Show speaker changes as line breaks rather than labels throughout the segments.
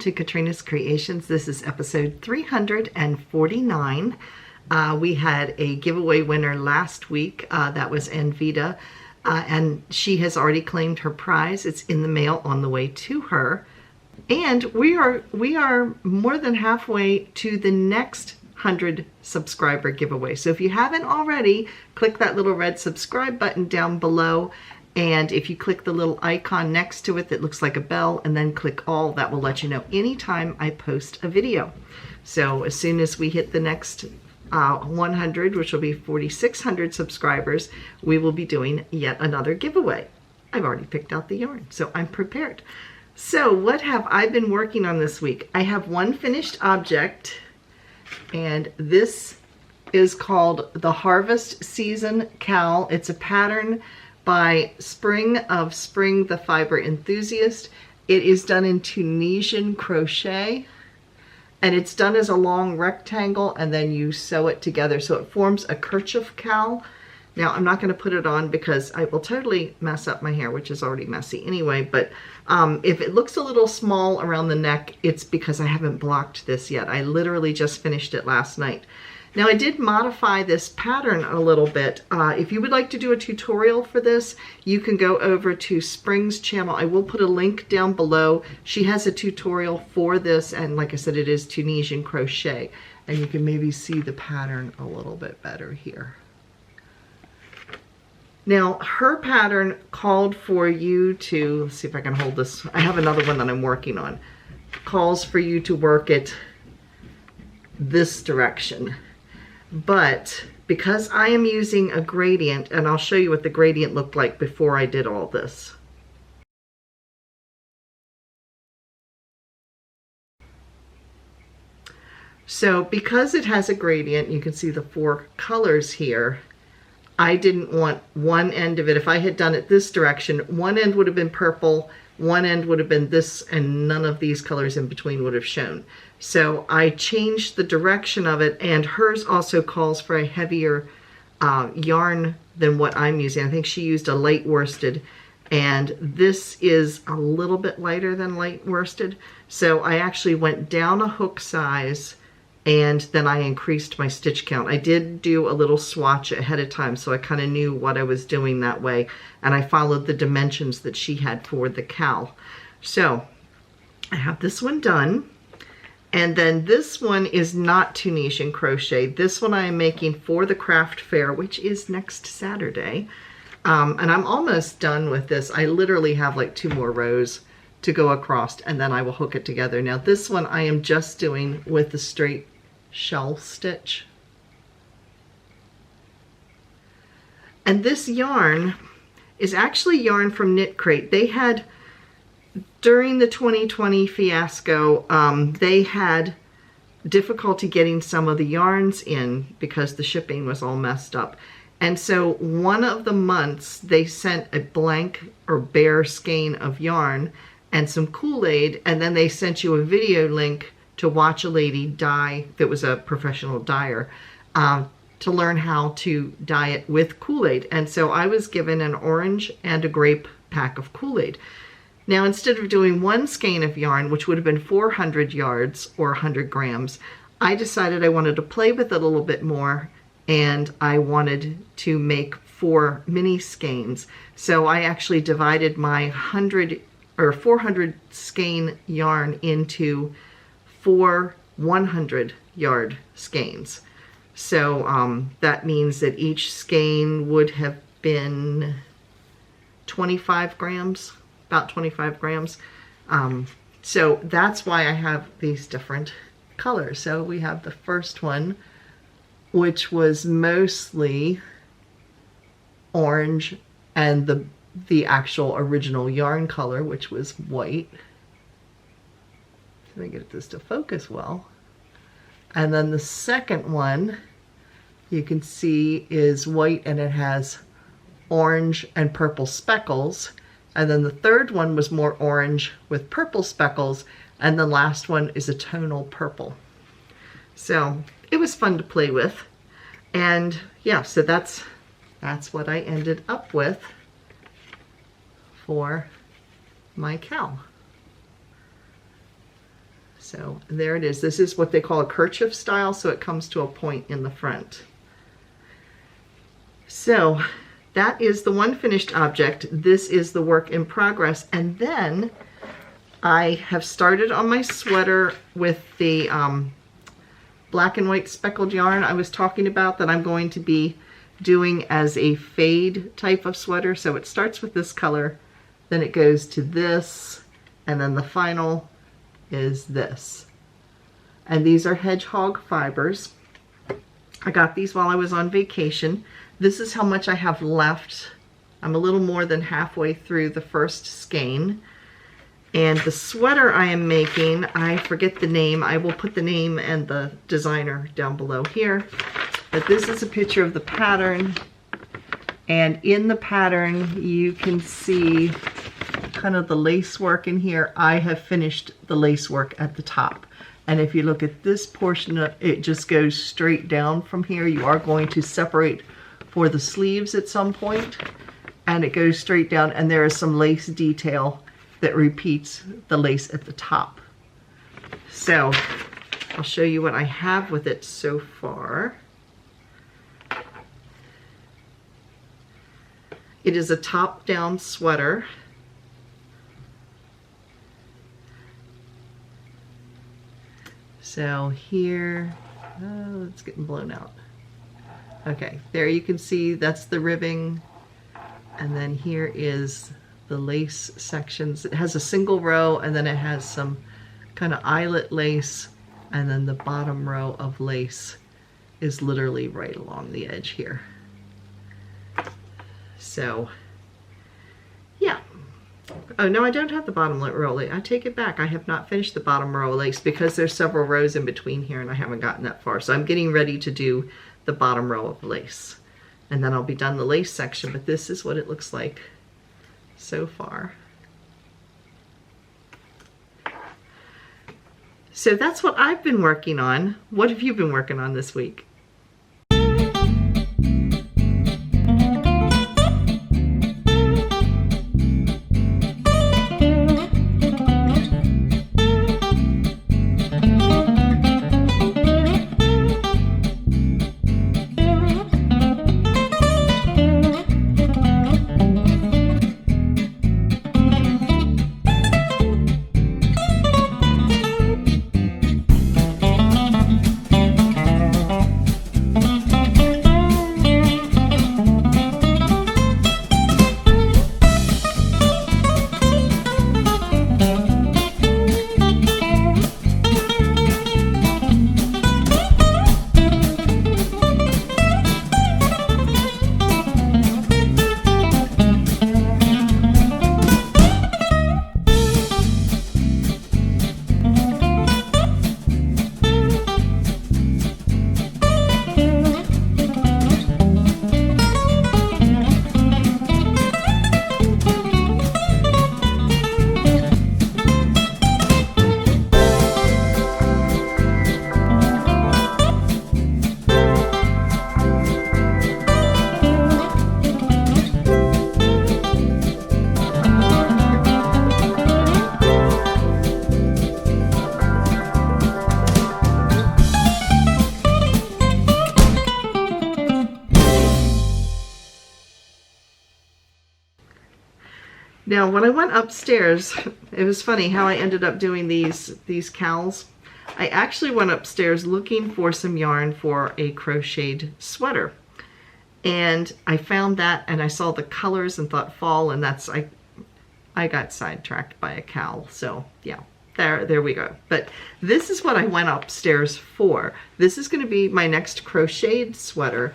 to Katrina's Creations. This is episode 349. We had a giveaway winner last week. That was Anvita, and she has already claimed her prize. It's in the mail on the way to her. And we are more than halfway to the next 100 subscriber giveaway. So if you haven't already, click that little red subscribe button down below. And if you click the little icon next to it that looks like a bell and then click all, that will let you know anytime I post a video. So as soon as we hit the next 100, which will be 4,600 subscribers, we will be doing yet another giveaway. I've already picked out the yarn, so I'm prepared. So what have I been working on this week? I have one finished object, and this is called the Harvest Season Cowl. It's a pattern by Spring of Spring, the Fiber Enthusiast. It is done in Tunisian crochet, and it's done as a long rectangle, and then you sew it together so it forms a kerchief cowl. Now I'm not going to put it on because I will totally mess up my hair, which is already messy anyway, but if it looks a little small around the neck, it's because I haven't blocked this yet. I literally just finished it last night. Now I did modify this pattern a little bit. If you would like to do a tutorial for this, you can go over to Spring's channel. I will put a link down below. She has a tutorial for this, and like I said, it is Tunisian crochet. And you can maybe see the pattern a little bit better here. Now her pattern called for you to, let's see if I can hold this. I have another one that I'm working on. Calls for you to work it this direction. But because I am using a gradient, and I'll show you what the gradient looked like before I did all this. So because it has a gradient, you can see the 4 colors here. I didn't want one end of it. If I had done it this direction, one end would have been purple, one end would have been this, and none of these colors in between would have shown. So I changed the direction of it, and hers also calls for a heavier yarn than what I'm using. I think she used a light worsted, and this is a little bit lighter than light worsted. So I actually went down a hook size, and then I increased my stitch count. I did do a little swatch ahead of time, so I kind of knew what I was doing that way, and I followed the dimensions that she had for the cowl. So I have this one done. And then this one is not Tunisian crochet. This one I am making for the craft fair, which is next Saturday. And I'm almost done with this. I literally have like 2 more rows to go across, and then I will hook it together. Now this one I am just doing with the straight shell stitch. And this yarn is actually yarn from Knit Crate. They had, during the 2020 fiasco, they had difficulty getting some of the yarns in because the shipping was all messed up. And so one of the months they sent a blank or bare skein of yarn and some Kool-Aid, and then they sent you a video link to watch a lady dye that was a professional dyer to learn how to dye it with Kool-Aid. And so I was given an orange and a grape pack of Kool-Aid. Now, instead of doing 1 skein of yarn, which would have been 400 yards or 100 grams, I decided I wanted to play with it a little bit more, and I wanted to make 4 mini skeins. So I actually divided my 400 skein yarn into 4 100 yard skeins. So that means that each skein would have been 25 grams. About 25 grams. So that's why I have these different colors. So we have the first one, which was mostly orange, and the actual original yarn color, which was white. Let me get this to focus well. And then the second one, you can see, is white, and it has orange and purple speckles. And then the third one was more orange with purple speckles, and the last one is a tonal purple. So it was fun to play with. And yeah, so that's what I ended up with for my cowl. So there it is. This is what they call a kerchief style, so it comes to a point in the front. So that is the one finished object. This is the work in progress. And then I have started on my sweater with the black and white speckled yarn I was talking about that I'm going to be doing as a fade type of sweater. So it starts with this color, then it goes to this, and then the final is this. And these are hedgehog fibers. I got these while I was on vacation. This is how much I have left. I'm a little more than halfway through the first skein. And the sweater I am making, I forget the name. I will put the name and the designer down below here. But this is a picture of the pattern. And in the pattern, you can see kind of the lace work in here. I have finished the lace work at the top. And if you look at this portion, it just goes straight down from here. You are going to separate for the sleeves at some point, and it goes straight down, and there is some lace detail that repeats the lace at the top. So I'll show you what I have with it so far. It is a top-down sweater. So here, oh, it's getting blown out. Okay, there you can see that's the ribbing, and then here is the lace sections. It has a single row, and then it has some kind of eyelet lace, and then the bottom row of lace is literally right along the edge here. So, yeah. Oh, no, I don't have the bottom row lace. I take it back. I have not finished the bottom row lace because there's several rows in between here, and I haven't gotten that far. So I'm getting ready to do the bottom row of lace, and then I'll be done the lace section. But this is what it looks like so far. So that's what I've been working on. What have you been working on this week? Now, when I went upstairs, it was funny how I ended up doing these cowls. I actually went upstairs looking for some yarn for a crocheted sweater. And I found that, and I saw the colors and thought fall, and that's, I got sidetracked by a cowl. So yeah, there we go. But this is what I went upstairs for. This is going to be my next crocheted sweater.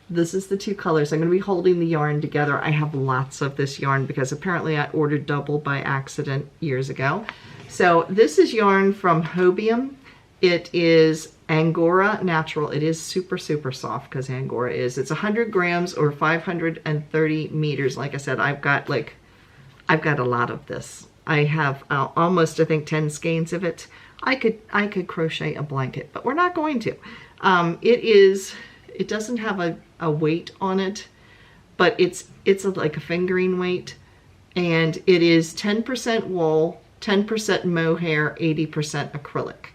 This is the two colors. I'm going to be holding the yarn together. I have lots of this yarn because apparently I ordered double by accident years ago. So this is yarn from Hobium. It is Angora natural. It is super, super soft because Angora is. It's 100 grams or 530 meters. Like I said, I've got a lot of this. I have almost, I think, 10 skeins of it. I could crochet a blanket, but we're not going to. It doesn't have a weight on it, but it's like a fingering weight, and it is 10% wool, 10% mohair, 80% acrylic.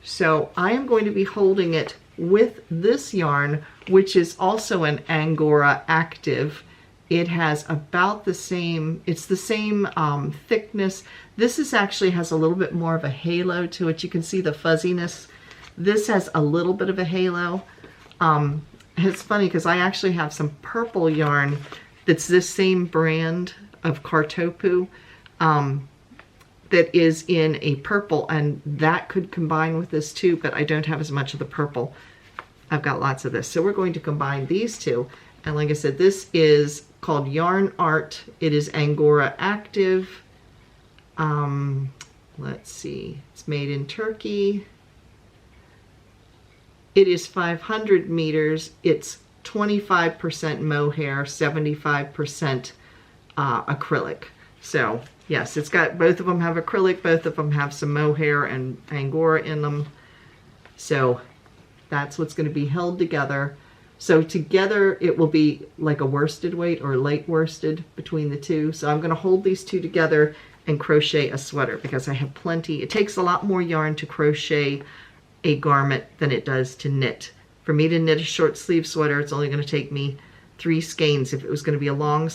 So I am going to be holding it with this yarn, which is also an Angora Active. It has about the same, it's the same thickness. This is actually has a little bit more of a halo to it. You can see the fuzziness. This has a little bit of a halo. It's funny because I actually have some purple yarn that's this same brand of Kartopu that is in a purple, and that could combine with this too, but I don't have as much of the purple. I've got lots of this. So we're going to combine these two. And like I said, this is called Yarn Art. It is Angora Active. Let's see, it's made in Turkey. It is 500 meters. It's 25% mohair, 75% acrylic. So yes, it's got, both of them have acrylic, both of them have some mohair and Angora in them. So that's what's going to be held together. So together it will be like a worsted weight or light worsted between the two. So I'm going to hold these two together and crochet a sweater because I have plenty. It takes a lot more yarn to crochet a garment than it does to knit. For me to knit a short sleeve sweater, it's only going to take me 3 skeins. If it was going to be a long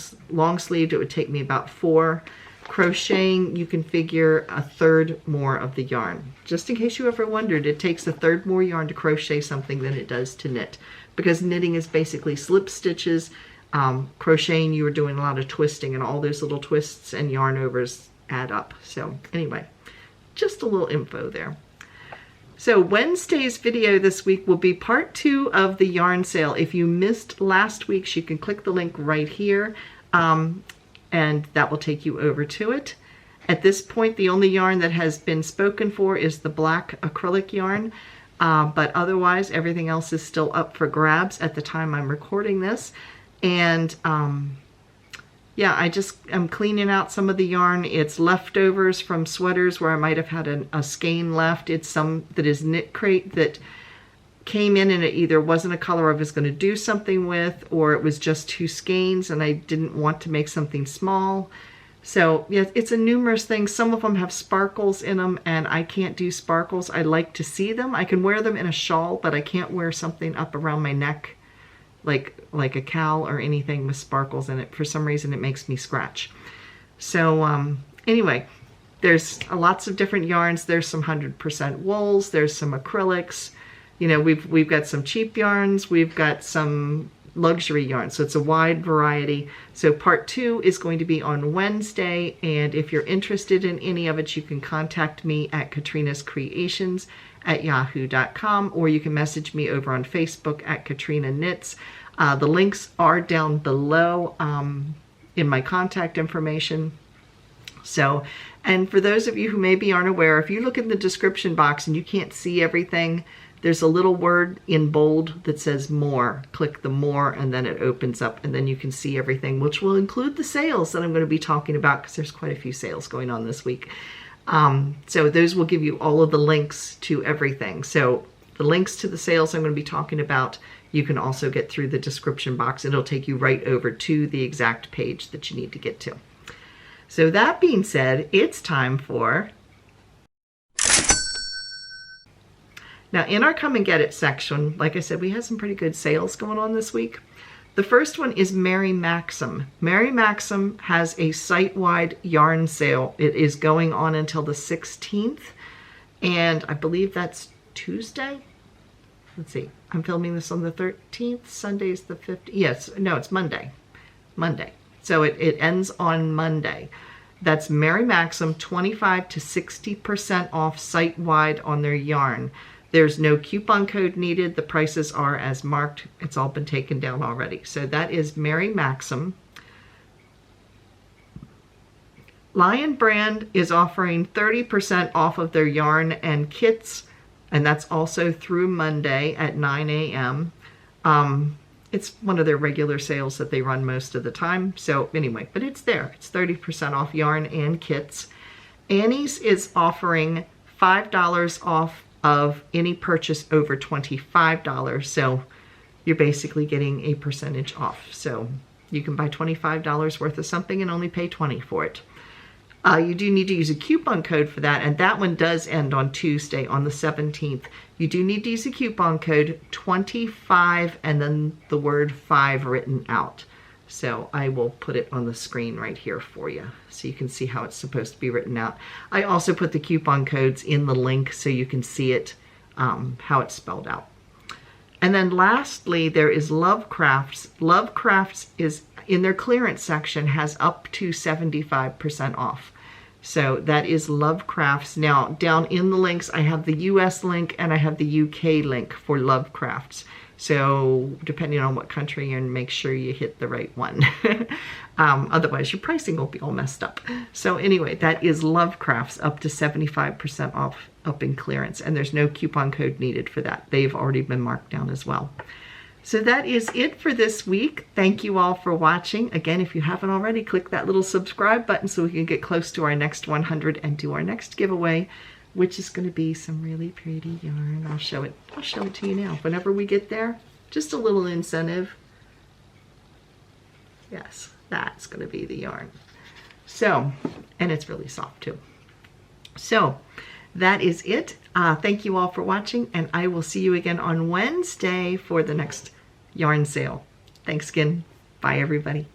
sleeved, it would take me about 4. Crocheting, you can figure 1/3 more of the yarn. Just in case you ever wondered, it takes 1/3 more yarn to crochet something than it does to knit, because knitting is basically slip stitches. Crocheting, you are doing a lot of twisting, and all those little twists and yarn overs add up. So anyway, just a little info there. So Wednesday's video this week will be part 2 of the yarn sale. If you missed last week's, you can click the link right here, and that will take you over to it. At this point, the only yarn that has been spoken for is the black acrylic yarn, but otherwise everything else is still up for grabs at the time I'm recording this. And yeah, I'm cleaning out some of the yarn. It's leftovers from sweaters where I might have had a skein left. It's some that is knit crate that came in and it either wasn't a color I was going to do something with, or it was just 2 skeins and I didn't want to make something small. So yeah, it's a numerous thing. Some of them have sparkles in them, and I can't do sparkles. I like to see them. I can wear them in a shawl, but I can't wear something up around my neck like a cowl or anything with sparkles in it. For some reason it makes me scratch. So anyway, there's lots of different yarns. There's some 100% wools, there's some acrylics, you know, we've got some cheap yarns, we've got some luxury yarns, so it's a wide variety. So part 2 is going to be on Wednesday, and if you're interested in any of it, you can contact me at KatrinasCreations@yahoo.com, or you can message me over on Facebook at Katrina Knits. The links are down below in my contact information. So, and for those of you who maybe aren't aware, if you look in the description box and you can't see everything, there's a little word in bold that says more. Click the more, and then it opens up, and then you can see everything, which will include the sales that I'm going to be talking about, because there's quite a few sales going on this week. So those will give you all of the links to everything. So the links to the sales I'm going to be talking about, you can also get through the description box. It'll take you right over to the exact page that you need to get to. So that being said, it's time for... Now in our Come and Get It section, like I said, we had some pretty good sales going on this week. The first one is Mary Maxim. Mary Maxim has a site-wide yarn sale. It is going on until the 16th, and I believe that's Tuesday. Let's see, I'm filming this on the 13th. Sunday's the 15th. Yes, no, it's Monday. Monday. So it ends on Monday. That's Mary Maxim, 25 to 60% off site-wide on their yarn. There's no coupon code needed. The prices are as marked. It's all been taken down already. So that is Mary Maxim. Lion Brand is offering 30% off of their yarn and kits, and that's also through Monday at 9 a.m. It's one of their regular sales that they run most of the time. So anyway, but it's there. It's 30% off yarn and kits. Annie's is offering $5 off of any purchase over $25. So you're basically getting a percentage off. So you can buy $25 worth of something and only pay $20 for it. You do need to use a coupon code for that, and that one does end on Tuesday, on the 17th. You do need to use a coupon code 25 and then the word 5 written out. So I will put it on the screen right here for you so you can see how it's supposed to be written out. I also put the coupon codes in the link so you can see it, how it's spelled out. And then lastly, there is Lovecrafts. Lovecrafts is in their clearance section, has up to 75% off. So that is Lovecrafts. Now, down in the links, I have the US link and I have the UK link for Lovecrafts. So depending on what country you're in, make sure you hit the right one. Otherwise, your pricing will be all messed up. So anyway, that is Lovecrafts, up to 75% off, up in clearance. And there's no coupon code needed for that. They've already been marked down as well. So that is it for this week. Thank you all for watching. Again, if you haven't already, click that little subscribe button so we can get close to our next 100 and do our next giveaway, which is going to be some really pretty yarn. I'll show it to you now. Whenever we get there, just a little incentive. Yes, that's going to be the yarn. So, and it's really soft too. So that is it. Thank you all for watching, and I will see you again on Wednesday for the next yarn sale. Thanks again. Bye, everybody.